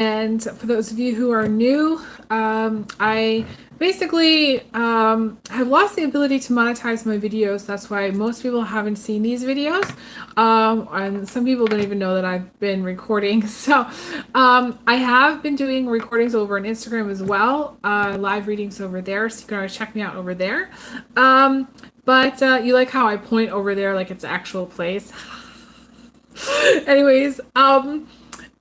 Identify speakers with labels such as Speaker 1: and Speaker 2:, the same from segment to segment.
Speaker 1: And for those of you who are new, I basically have lost the ability to monetize my videos. That's why most people haven't seen these videos. And some people don't even know that I've been recording. So I have been doing recordings over on Instagram as well, live readings over there. So you can always check me out over there. But you like how I point over there like it's an actual place. Anyways,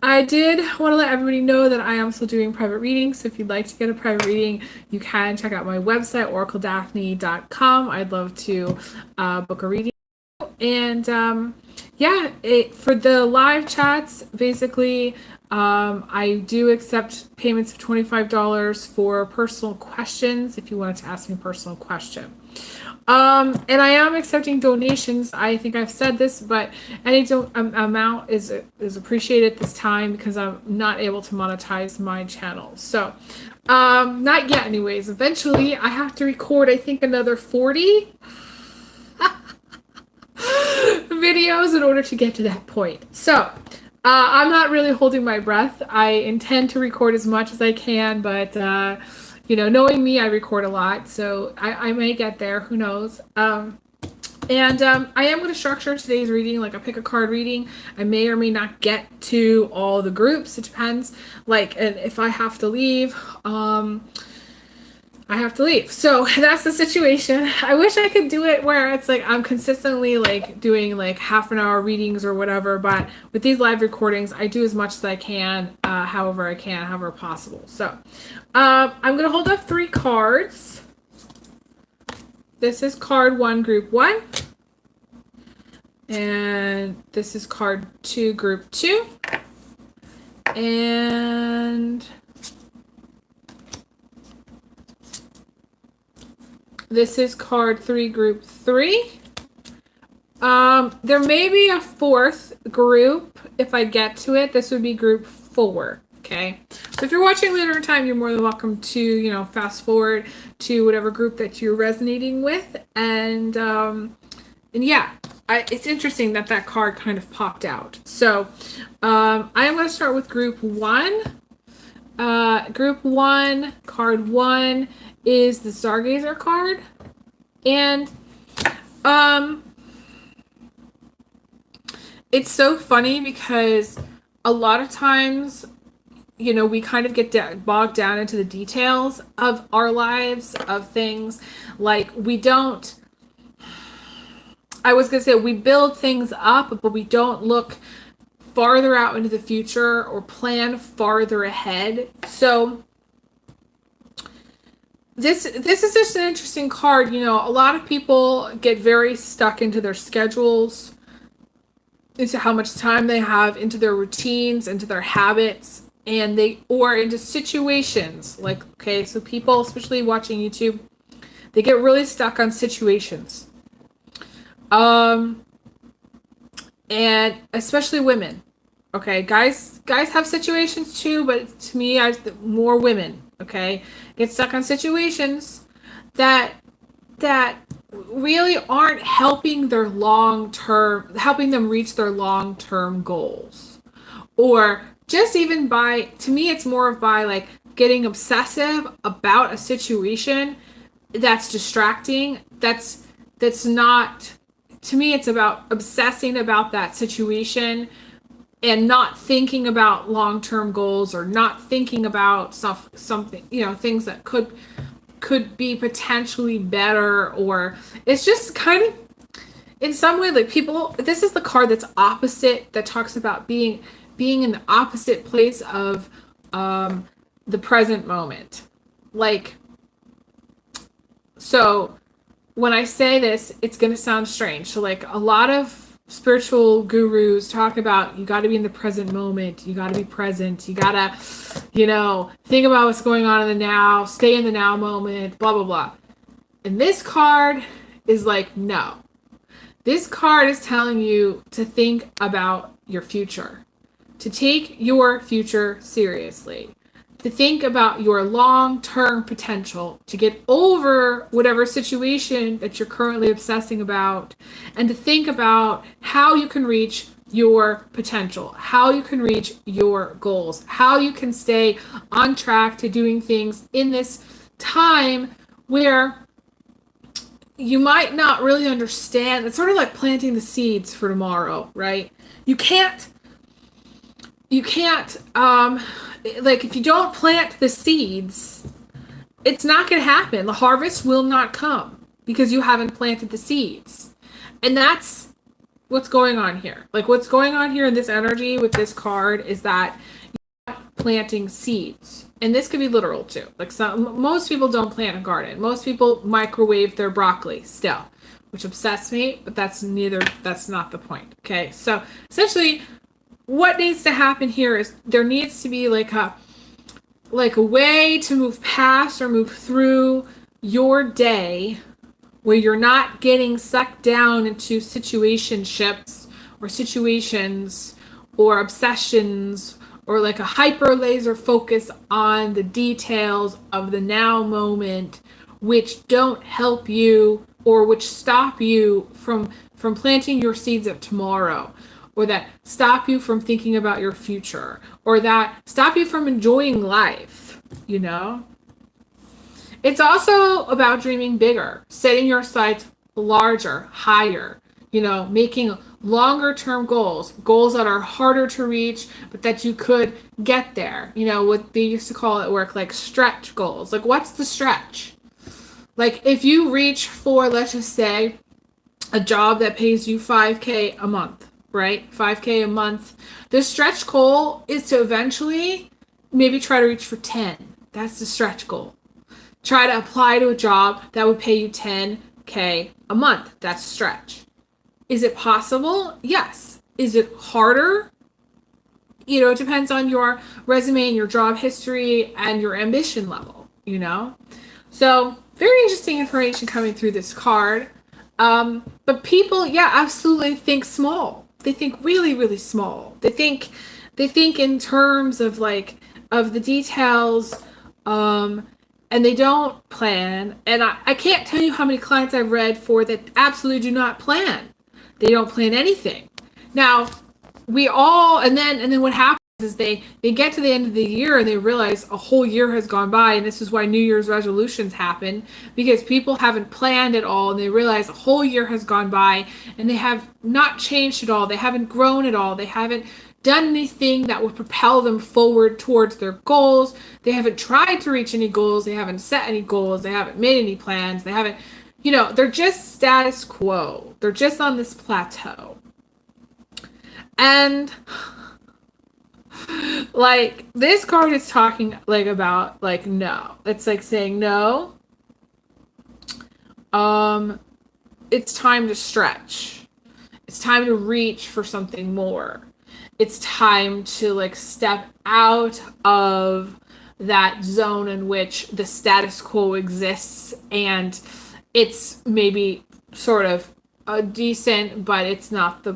Speaker 1: I did want to let everybody know that I am still doing private readings. So if you'd like to get a private reading, you can check out my website, OracleDaphne.com. I'd love to book a reading. And yeah, for the live chats, basically, I do accept payments of $25 for personal questions if you wanted to ask me a personal question. And I am accepting donations. I think I've said this, but any amount is appreciated at this time because I'm not able to monetize my channel. So, not yet anyways. Eventually, I have to record, I think, another 40 videos in order to get to that point. So, I'm not really holding my breath. I intend to record as much as I can, but you know, knowing me, I record a lot, so I may get there. Who knows? And I am going to structure today's reading like a pick a card reading. I may or may not get to all the groups. It depends. Like, and if I have to leave, I have to leave. So that's the situation. I wish I could do it where it's like I'm consistently like doing like half an hour readings or whatever. But with these live recordings, I do as much as I can, however I can, however possible. So I'm going to hold up 3 cards. This is card 1, group 1. And this is card 2, group 2. And this is card 3, group 3. There may be a 4th group if I get to it. This would be group 4. Okay. So if you're watching later in time, you're more than welcome to, you know, fast forward to whatever group that you're resonating with. And yeah, it's interesting that that card kind of popped out. So I am going to start with group 1. Group 1, card 1 is the Stargazer card. And it's so funny because a lot of times, you know, we kind of get bogged down into the details of our lives, of things. Like, we don't, I was going to say, we build things up, but we don't look farther out into the future or plan farther ahead. So this is just an interesting card. You know, a lot of people get very stuck into their schedules, into how much time they have, into their routines, into their habits, and or into situations. Like, okay, so people, especially watching YouTube, they get really stuck on situations. And especially women. Okay, guys have situations too, but to me, more women, okay, get stuck on situations that really aren't helping helping them reach their long-term goals. Or just even to me, it's more of by like getting obsessive about a situation that's distracting. That's not, to me, it's about obsessing about that situation and not thinking about long-term goals, or not thinking about something, you know, things that could be potentially better. Or it's just kind of, in some way, like, people, this is the card that's opposite, that talks about being in the opposite place of the present moment. Like, so when I say this, it's going to sound strange. So like, a lot of spiritual gurus talk about, you got to be in the present moment, you got to be present, you got to, you know, think about what's going on in the now, stay in the now moment, blah blah blah. And this card is like, no, this card is telling you to think about your future, to take your future seriously, to think about your long-term potential, to get over whatever situation that you're currently obsessing about, and to think about how you can reach your potential, how you can reach your goals, how you can stay on track to doing things in this time where you might not really understand. It's sort of like planting the seeds for tomorrow, right? You can't, like, if you don't plant the seeds, it's not going to happen. The harvest will not come because you haven't planted the seeds. And that's what's going on here. Like, what's going on here in this energy with this card is that you're planting seeds. And this could be literal too. Like, most people don't plant a garden. Most people microwave their broccoli still, which upsets me, but that's not the point. Okay. So essentially what needs to happen here is there needs to be like a way to move past or move through your day where you're not getting sucked down into situationships or situations or obsessions or like a hyper laser focus on the details of the now moment, which don't help you or which stop you from planting your seeds of tomorrow, or that stop you from thinking about your future, or that stop you from enjoying life, you know? It's also about dreaming bigger, setting your sights larger, higher, making longer term goals that are harder to reach, but that you could get there. What they used to call at work, like stretch goals. Like, what's the stretch? Like, if you reach for, let's just say, a job that pays you $5K a month, right? $5K a month. The stretch goal is to eventually maybe try to reach for 10. That's the stretch goal. Try to apply to a job that would pay you $10K a month. That's a stretch. Is it possible? Yes. Is it harder? It depends on your resume and your job history and your ambition level, So, very interesting information coming through this card. But people, yeah, absolutely think small. They think really, really small. They think in terms of of the details, and they don't plan. And I can't tell you how many clients I've read for that absolutely do not plan. They don't plan anything. Now, and then what happens is they get to the end of the year and they realize a whole year has gone by, and this is why New Year's resolutions happen, because people haven't planned at all, and they realize a whole year has gone by and they have not changed at all. They haven't grown at all. They haven't done anything that would propel them forward towards their goals. They haven't tried to reach any goals. They haven't set any goals. They haven't made any plans. They haven't, they're just status quo. They're just on this plateau. And this card is talking about no. It's saying no. It's time to stretch. It's time to reach for something more. It's time to step out of that zone in which the status quo exists, and it's maybe sort of a decent, but it's not the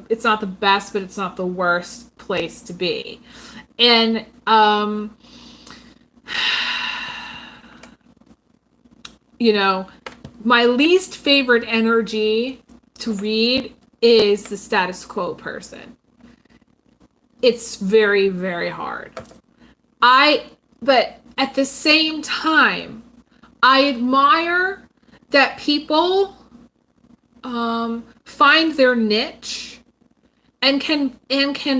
Speaker 1: best, but it's not the worst place to be. And my least favorite energy to read is the status quo person. It's very, very hard. But at the same time, I admire that people find their niche and can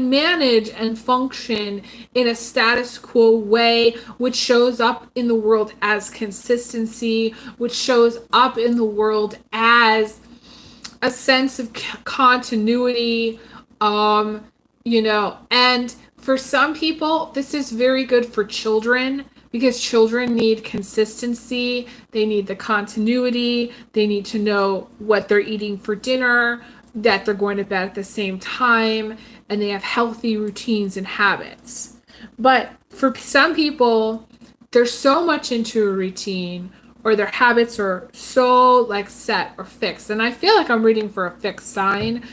Speaker 1: manage and function in a status quo way, which shows up in the world as consistency, which shows up in the world as a sense of continuity, and for some people, this is very good for children, because children need consistency. They need the continuity. They need to know what they're eating for dinner, that they're going to bed at the same time, and they have healthy routines and habits. But for some people, they're so much into a routine, or their habits are so set or fixed. And I feel like I'm reading for a fixed sign,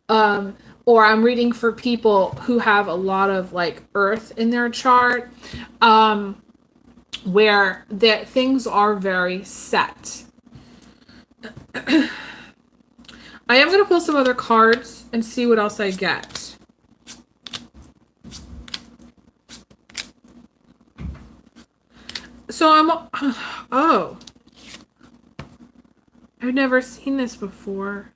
Speaker 1: or I'm reading for people who have a lot of earth in their chart, where things are very set. I am going to pull some other cards and see what else I get. So I'm, oh, I've never seen this before.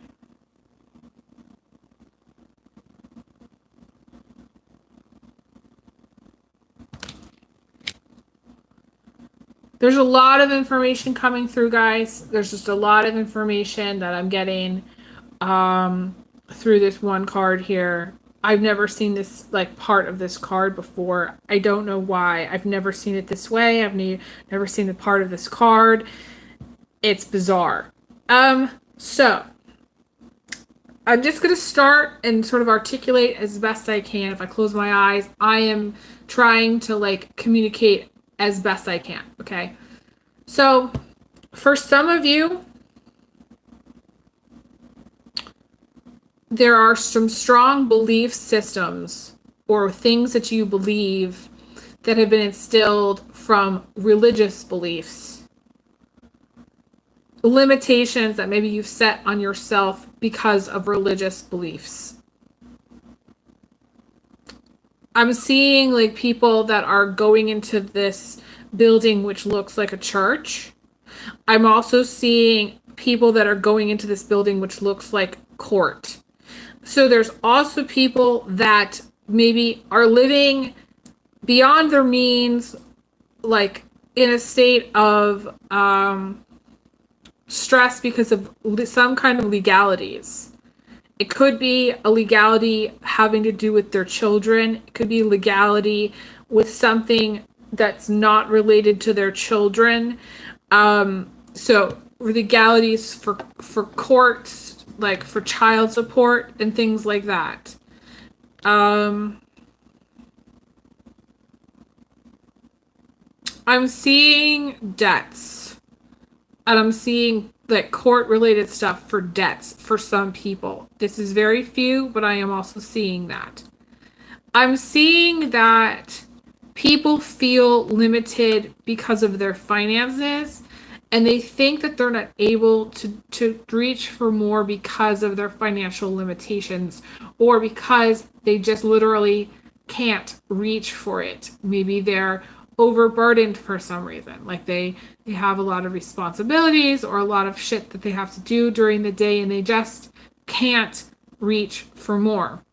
Speaker 1: There's a lot of information coming through, guys. There's just a lot of information that I'm getting through this one card here. I've never seen this, like, part of this card before. I don't know why. I've never seen it this way. Never seen the part of this card. It's bizarre. So I'm just going to start and sort of articulate as best I can. If I close my eyes, I am trying to, like, communicate as best I can, okay? So, for some of you, there are some strong belief systems or things that you believe that have been instilled from religious beliefs. Limitations that maybe you've set on yourself because of religious beliefs. I'm seeing, like, people that are going into this building which looks like a church. I'm also seeing people that are going into this building which looks like court. So there's also people that maybe are living beyond their means, like in a state of stress because of some kind of legalities. It could be a legality having to do with their children. It could be legality with something that's not related to their children. So legalities for courts, like for child support and things like that. I'm seeing debts, and I'm seeing like court related stuff for debts for some people. This is very few, but I am also seeing that. I'm seeing that people feel limited because of their finances, and they think that they're not able to reach for more because of their financial limitations, or because they just literally can't reach for it. Maybe they're overburdened for some reason, like they have a lot of responsibilities or a lot of shit that they have to do during the day, and they just can't reach for more.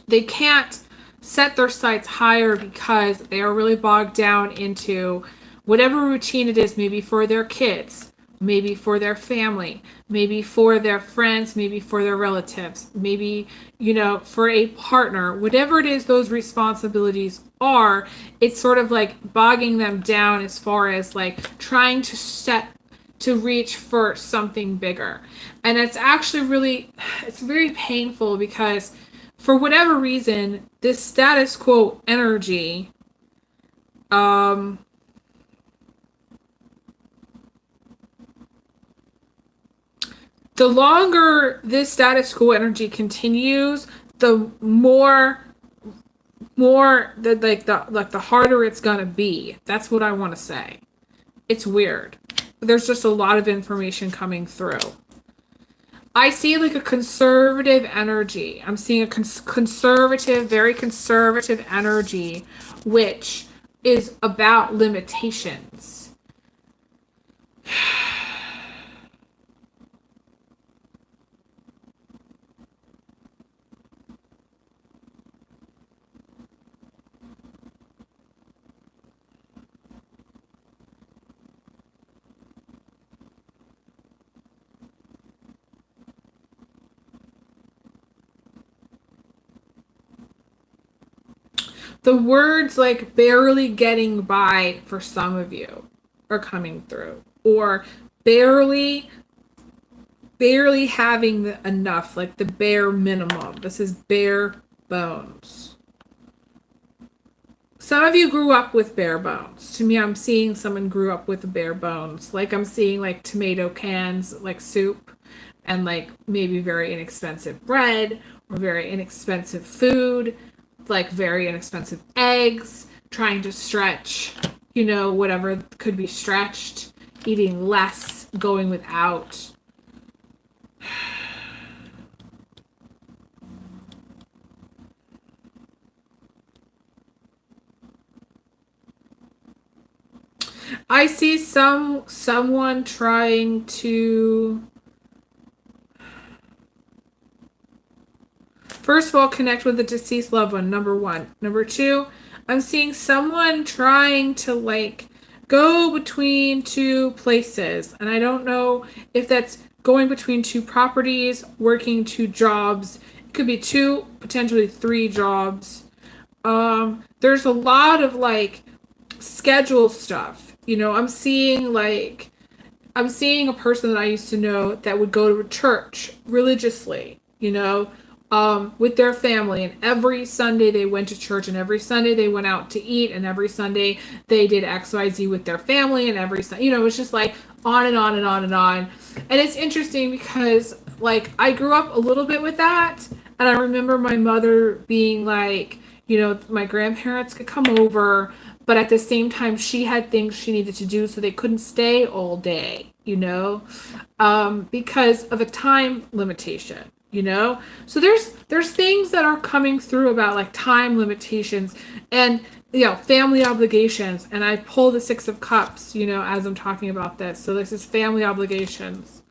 Speaker 1: They can't set their sights higher because they are really bogged down into whatever routine it is, maybe for their kids, maybe for their family, maybe for their friends, maybe for their relatives, maybe, for a partner, whatever it is those responsibilities are. It's sort of like bogging them down as far as like trying to reach for something bigger. And it's actually it's very painful because for whatever reason, this status quo energy, the longer this status quo energy continues, the the harder it's gonna be. That's what I want to say. It's weird. There's just a lot of information coming through. I see like a conservative energy. I'm seeing a conservative, very conservative energy, which is about limitations. The words like barely getting by for some of you are coming through, or barely having enough, like the bare minimum. This is bare bones. Some of you grew up with bare bones. To me, I'm seeing someone grew up with bare bones. Like I'm seeing like tomato cans, like soup, and like maybe very inexpensive bread or very inexpensive food, like very inexpensive eggs, trying to stretch, whatever could be stretched, eating less, going without. I see someone trying to, first of all, connect with the deceased loved one, number one. Number two, I'm seeing someone trying to like go between two places. And I don't know if that's going between two properties, working two jobs. It could be two, potentially three jobs. There's a lot of like schedule stuff. I'm seeing a person that I used to know that would go to church religiously, with their family. And every Sunday they went to church, and every Sunday they went out to eat, and every Sunday they did XYZ with their family, and every Sunday, it was just like on and on and on and on. And it's interesting because, like, I grew up a little bit with that, and I remember my mother being like, my grandparents could come over, but at the same time, she had things she needed to do, so they couldn't stay all day, because of a time limitation, So there's things that are coming through about like time limitations and family obligations. And I pull the Six of Cups, as I'm talking about this. So this is family obligations.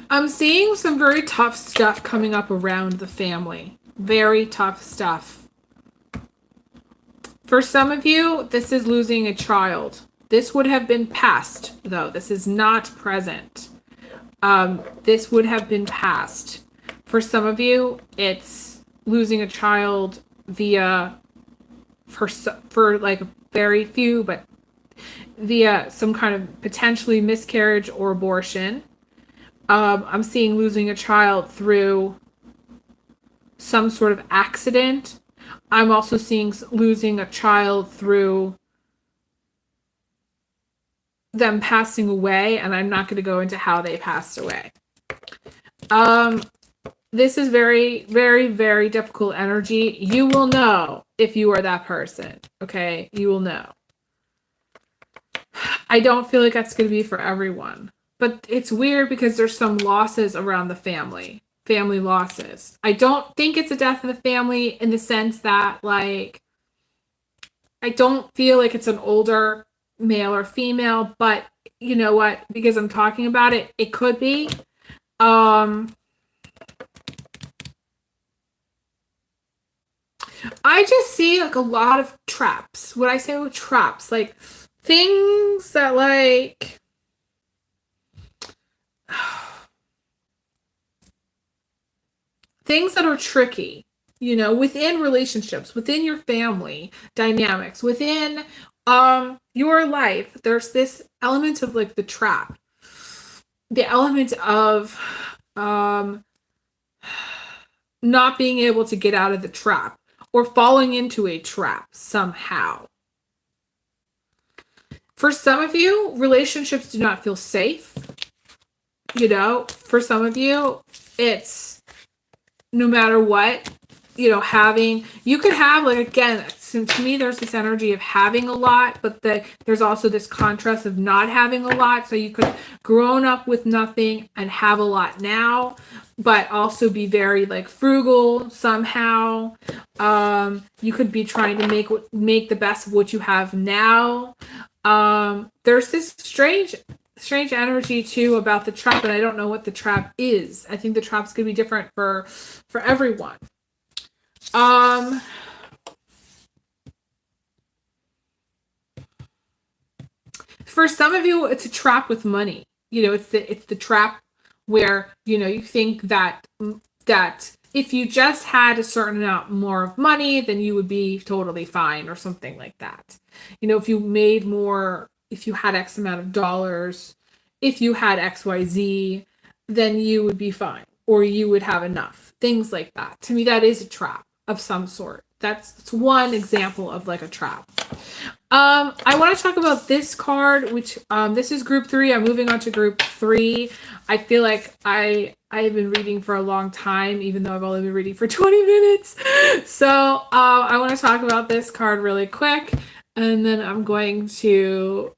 Speaker 1: I'm seeing some very tough stuff coming up around the family. Very tough stuff. For some of you, this is losing a child. This would have been past, though. This is not present. This would have been past. For some of you, it's losing a child via, for like very few, but via some kind of potentially miscarriage or abortion. I'm seeing losing a child through some sort of accident. I'm also seeing losing a child through them passing away, and I'm not going to go into how they passed away. This is very, very, very difficult energy. You will know if you are that person, okay? You will know. I don't feel like that's going to be for everyone. But it's weird because there's some losses around the family losses. I don't think it's a death of the family in the sense that, like, I don't feel like it's an older male or female, but you know what? Because I'm talking about it, it could be. I just see like a lot of traps. What I say with traps, like things that like things that are tricky, within relationships, within your family dynamics, within your life. There's this element of like the trap, the element of not being able to get out of the trap or falling into a trap somehow. For some of you, relationships do not feel safe. For some of you, it's no matter what, you could have, like, again, to me, there's this energy of having a lot, but there's also this contrast of not having a lot. So you could have grown up with nothing and have a lot now, but also be very like frugal somehow. You could be trying to make the best of what you have now. There's this strange energy too about the trap, and I don't know what the trap is. I think the trap's gonna be different for everyone. For some of you, it's a trap with money. It's the trap where you think that if you just had a certain amount more of money, then you would be totally fine, or something like that. If you made more, if you had X amount of dollars, if you had XYZ, then you would be fine, or you would have enough. Things like that. To me, that is a trap of some sort. That's one example of like a trap. I want to talk about this card, which this is group 3. I'm moving on to group 3. I feel like I've been reading for a long time, even though I've only been reading for 20 minutes. So I want to talk about this card really quick, and then I'm going to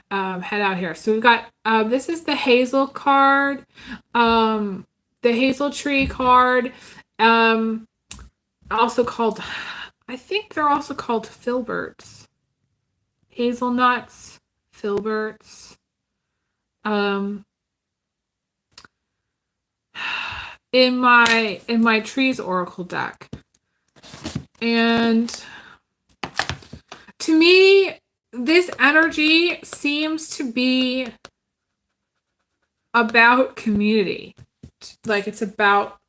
Speaker 1: head out here. So we've got this is the Hazel card, the Hazel Tree card, also called, I think they're also called filberts. Hazelnuts, filberts. In my trees oracle deck. And to me, this energy seems to be about community. Like it's about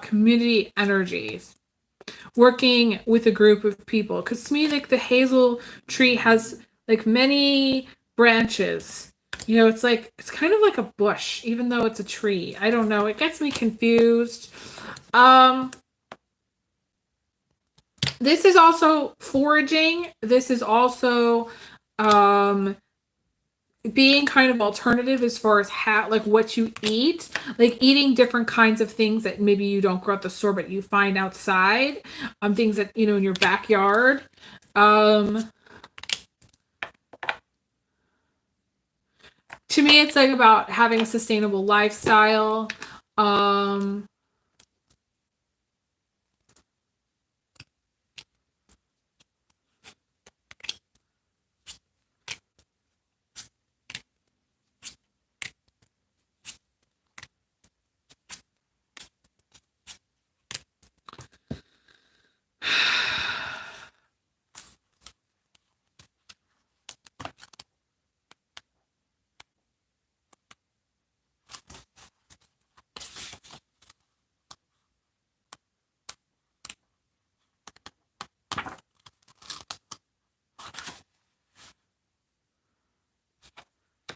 Speaker 1: community energies. Working with a group of people, because to me, like the hazel tree has like many branches. You know, it's kind of like a bush, even though it's a tree. I don't know. It gets me confused. This is also foraging. This is also being kind of alternative as far as like what you eat, like eating different kinds of things that maybe you don't grow at the store but you find outside, things that in your backyard. To me, it's like about having a sustainable lifestyle.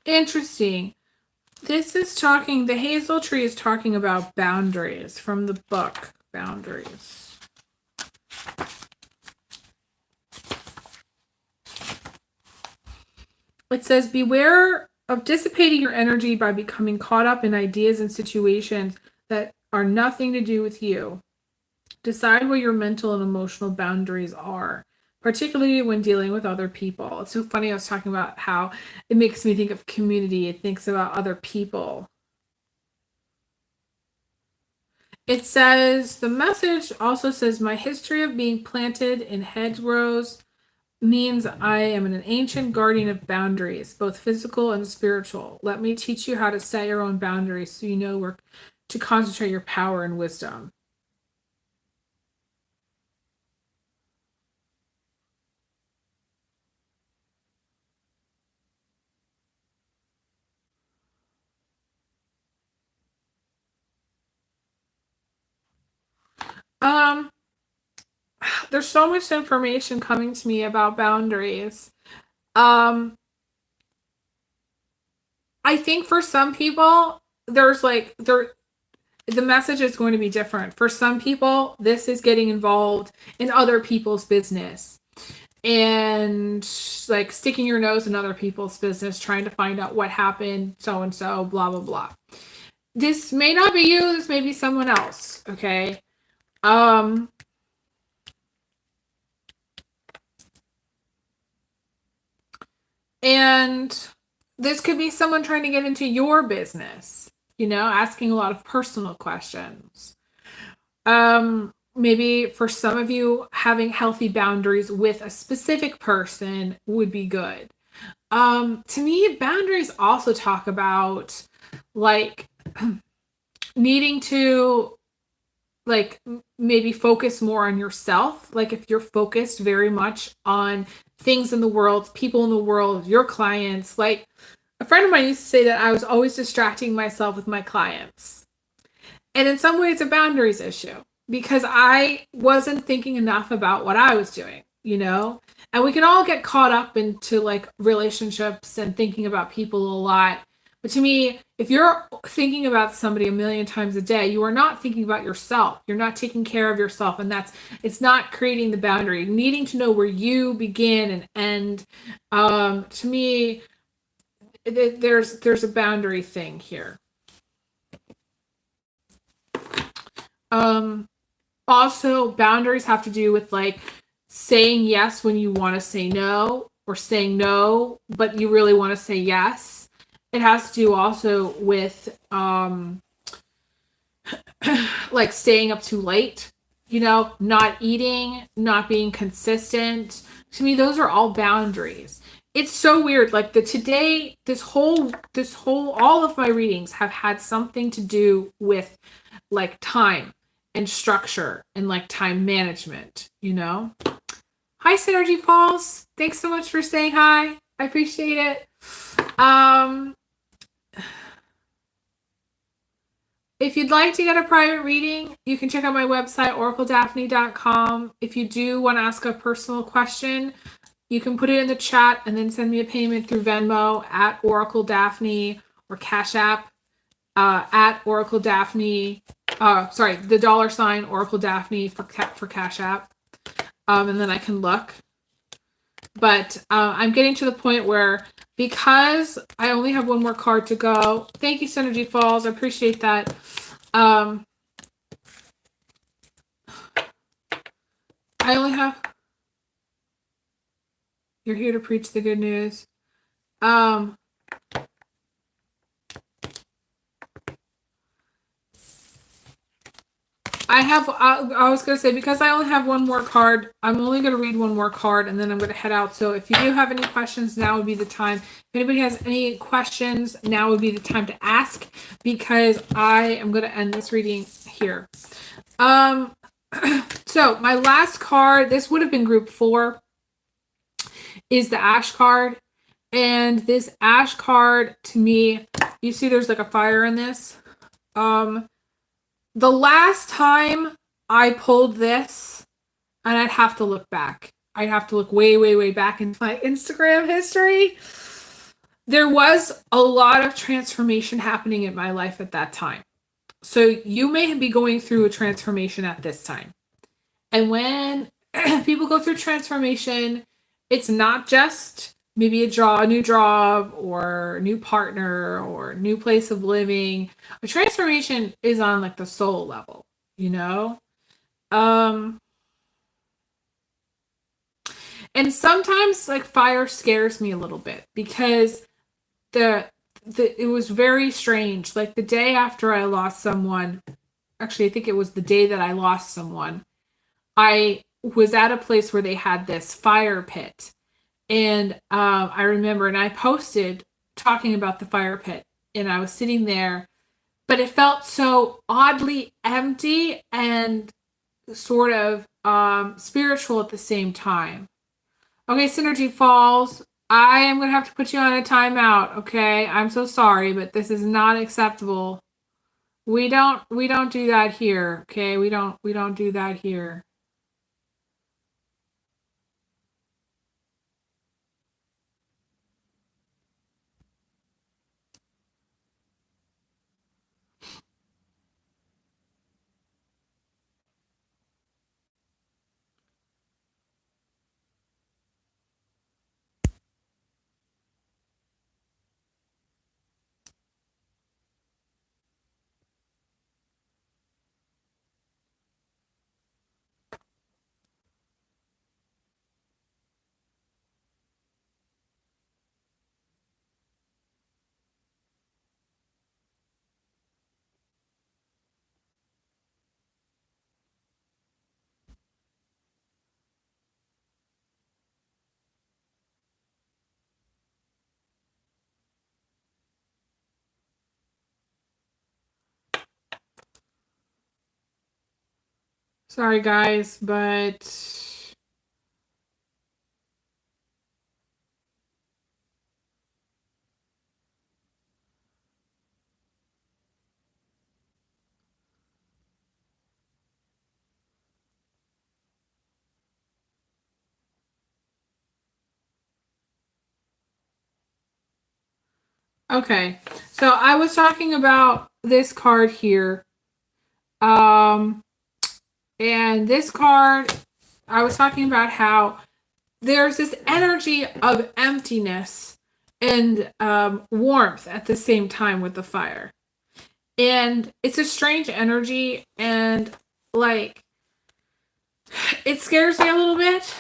Speaker 1: Interesting. This is talking, the hazel tree is talking about boundaries from the book, Boundaries. It says, beware of dissipating your energy by becoming caught up in ideas and situations that are nothing to do with you. Decide where your mental and emotional boundaries are, particularly when dealing with other people. It's so funny. I was talking about how it makes me think of community. It thinks about other people. It says, the message also says, my history of being planted in hedgerows means I am an ancient guardian of boundaries, both physical and spiritual. Let me teach you how to set your own boundaries so you know where to concentrate your power and wisdom. There's so much information coming to me about boundaries. I think for some people, the message is going to be different. For some people, this is getting involved in other people's business and like sticking your nose in other people's business, trying to find out what happened, so and so, blah blah blah. This may not be you, this may be someone else, okay? And this could be someone trying to get into your business, asking a lot of personal questions. Maybe for some of you, having healthy boundaries with a specific person would be good. To me, boundaries also talk about like needing to like maybe focus more on yourself. Like if you're focused very much on things in the world, people in the world, your clients, like a friend of mine used to say that I was always distracting myself with my clients. And in some ways, it's a boundaries issue because I wasn't thinking enough about what I was doing, And we can all get caught up into like relationships and thinking about people a lot. To me, if you're thinking about somebody a million times a day, you are not thinking about yourself. You're not taking care of yourself, and it's not creating the boundary. Needing to know where you begin and end. To me, there's a boundary thing here. Also, boundaries have to do with like saying yes when you want to say no, or saying no but you really want to say yes. It has to do also with like staying up too late, not eating, not being consistent. To me, those are all boundaries. It's so weird. Like this whole all of my readings have had something to do with like time and structure and like time management. Hi, Synergy Falls. Thanks so much for saying hi. I appreciate it. If you'd like to get a private reading, you can check out my website, OracleDaphne.com. If you do want to ask a personal question, you can put it in the chat and then send me a payment through Venmo at OracleDaphne, or Cash App at OracleDaphne. Sorry, the $ OracleDaphne for Cash App. And then I can look. But I'm getting to the point where, because I only have one more card to go. Thank you, Synergy Falls. I appreciate that. I only have... You're here to preach the good news. I was going to say, because I only have one more card, I'm only going to read one more card and then I'm going to head out. So if you do have any questions, now would be the time. If anybody has any questions, now would be the time to ask, because I am going to end this reading here. So my last card, this would have been group 4, is the Ash card. And this Ash card, to me, you see there's like a fire in this. The last time I pulled this, and I'd have to look back. I'd have to look way, way, way back into my Instagram history. There was a lot of transformation happening in my life at that time. So you may be going through a transformation at this time. And when people go through transformation, it's not just maybe a new job or new partner or new place of living. A transformation is on like the soul level, And sometimes like fire scares me a little bit, because it was very strange. Like the day after I lost someone, actually I think it was the day that I lost someone, I was at a place where they had this fire pit. And I remember, and I posted talking about the fire pit, and I was sitting there, but it felt so oddly empty and sort of spiritual at the same time. Okay, Synergy Falls, I am going to have to put you on a timeout, okay? I'm so sorry, but this is not acceptable. We don't do that here, okay? We don't do that here. Sorry, guys, but Okay. So I was talking about this card here. Um, and this card, I was talking about how there's this energy of emptiness and warmth at the same time with the fire. And it's a strange energy, and like it scares me a little bit.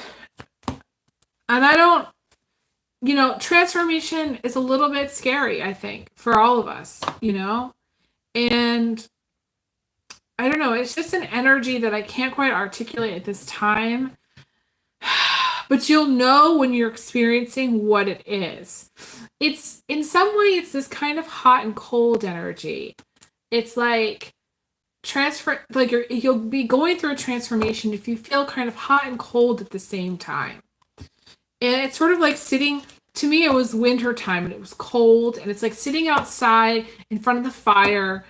Speaker 1: And I don't, transformation is a little bit scary, I think, for all of us, And I don't know, it's just an energy that I can't quite articulate at this time. But you'll know when you're experiencing what it is. It's in some way it's this kind of hot and cold energy. It's like you'll be going through a transformation if you feel kind of hot and cold at the same time. And it's sort of like sitting, to me it was winter time and it was cold, and it's like sitting outside in front of the fire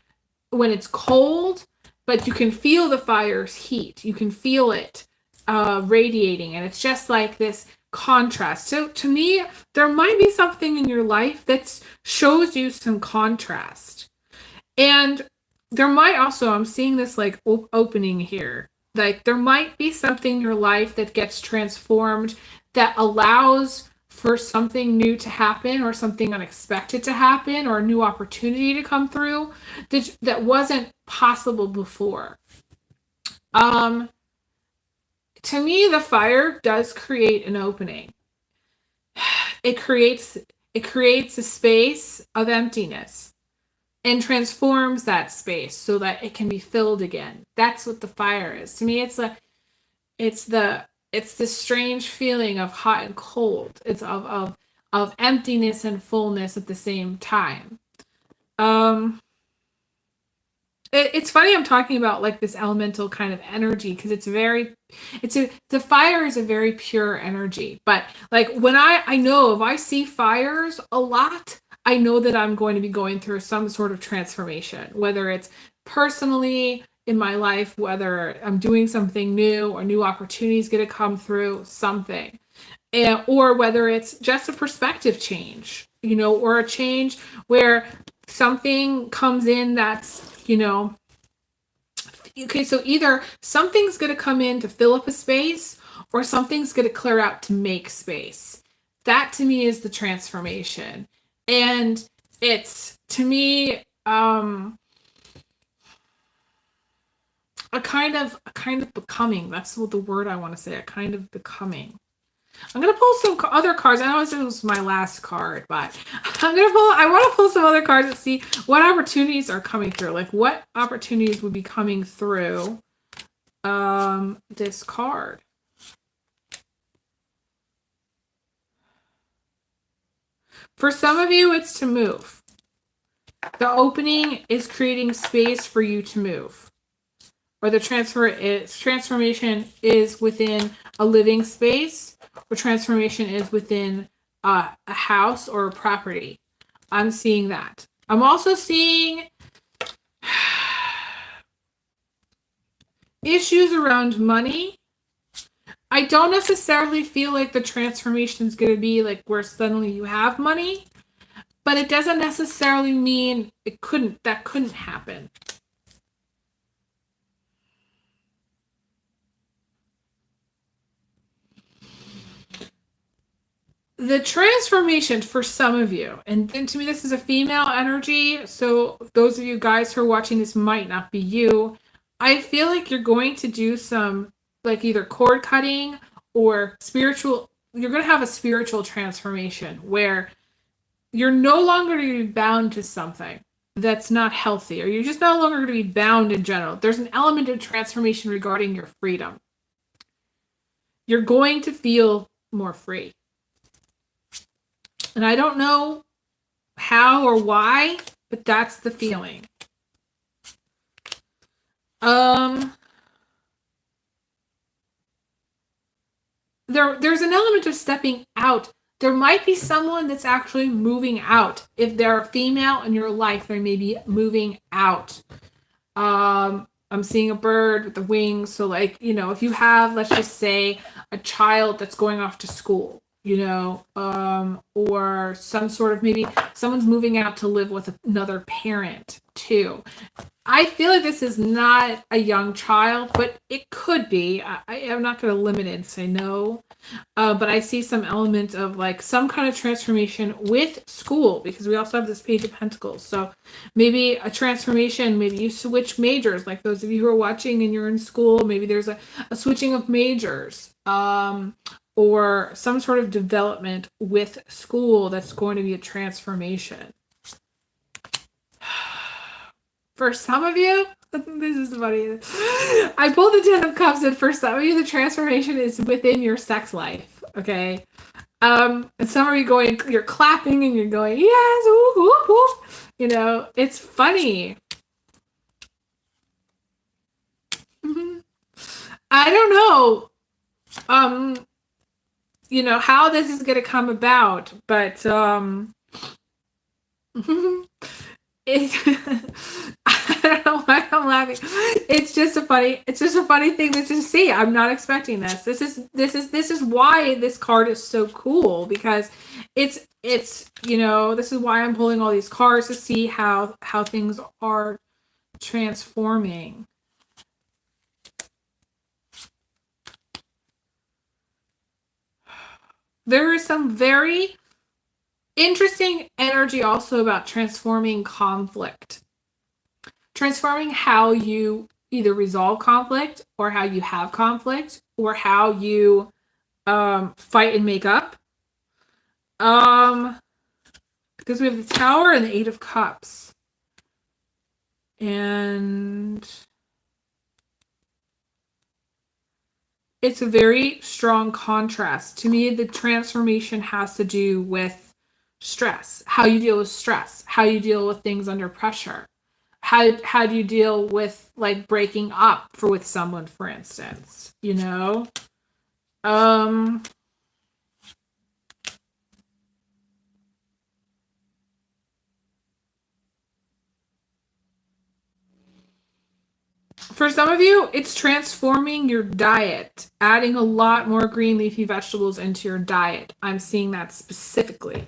Speaker 1: when it's cold, but you can feel the fire's heat. You can feel it radiating, and it's just like this contrast. So to me, there might be something in your life that shows you some contrast. And there might also, I'm seeing this like opening here. Like there might be something in your life that gets transformed that allows for something new to happen or something unexpected to happen or a new opportunity to come through that wasn't possible before. To me, the fire does create an opening. It creates a space of emptiness and transforms that space so that it can be filled again. That's what the fire is. To me, it's this strange feeling of hot and cold. It's of emptiness and fullness at the same time. It's funny I'm talking about like this elemental kind of energy because the fire is a very pure energy. But like when I know if I see fires a lot, I know that I'm going to be going through some sort of transformation, whether it's personally in my life, whether I'm doing something new or new opportunities going to come through, something. Or whether it's just a perspective change, or a change where something comes in that's, okay, so either something's going to come in to fill up a space or something's going to clear out to make space. That to me is the transformation. And it's, to me, a kind of becoming. That's what the word I want to say, a kind of becoming. I'm going to pull some other cards. I know this was my last card, but I want to pull some other cards to see what opportunities are coming through. Like what opportunities would be coming through this card. For some of you, it's to move. The opening is creating space for you to move. Or the transformation is within a living space, or transformation is within a house or a property. I'm seeing that. I'm also seeing issues around money. I don't necessarily feel like the transformation is going to be like where suddenly you have money, but it doesn't necessarily mean that couldn't happen. The transformation for some of you, and to me this is a female energy, so those of you guys who are watching this might not be you. I feel like you're going to do some like either cord cutting or you're going to have a spiritual transformation where you're no longer going to be bound to something that's not healthy, or you're just no longer going to be bound in general. There's an element of transformation regarding your freedom. You're going to feel more free. And I don't know how or why, but that's the feeling. There's an element of stepping out. There might be someone that's actually moving out. If they're a female in your life, they may be moving out. I'm seeing a bird with the wings. So like, if you have, let's just say, a child that's going off to school, or some sort of, maybe someone's moving out to live with another parent too. I feel like this is not a young child, but it could be. I'm not going to limit it and say no. But I see some element of like some kind of transformation with school, because we also have this Page of Pentacles. So maybe a transformation, maybe you switch majors, like those of you who are watching and you're in school, maybe there's a switching of majors, or some sort of development with school that's going to be a transformation. For some of you, this is funny. I pulled the Ten of Cups, and for some of you, the transformation is within your sex life. Okay. And some of you you're clapping and you're going, yes, woo, woo, woo. It's funny. I don't know, how this is going to come about, but, I don't know why I'm laughing. It's just a funny thing to see. I'm not expecting this. This is why this card is so cool, because it's this is why I'm pulling all these cards, to see how things are transforming. There is some very interesting energy also about transforming conflict. Transforming how you either resolve conflict, or how you have conflict, or how you fight and make up. Because we have the Tower and the Eight of Cups. And it's a very strong contrast. To me, the transformation has to do with stress, how you deal with stress, how you deal with things under pressure. How do you deal with like breaking up with someone, for instance, For some of you, it's transforming your diet, adding a lot more green leafy vegetables into your diet. I'm seeing that specifically.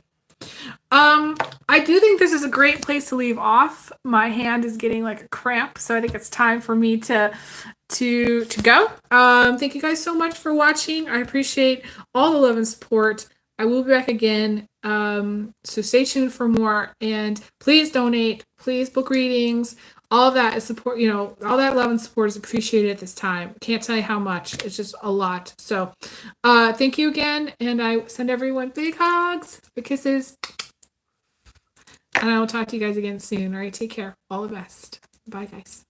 Speaker 1: I do think this is a great place to leave off. My hand is getting like a cramp, so I think it's time for me to go. Thank you guys so much for watching. I appreciate all the love and support. I will be back again. So stay tuned for more, and please donate, please book readings. All of that is support, all that love and support is appreciated at this time. Can't tell you how much. It's just a lot. So thank you again, and I send everyone big hugs, big kisses. And I will talk to you guys again soon. All right, take care. All the best. Bye, guys.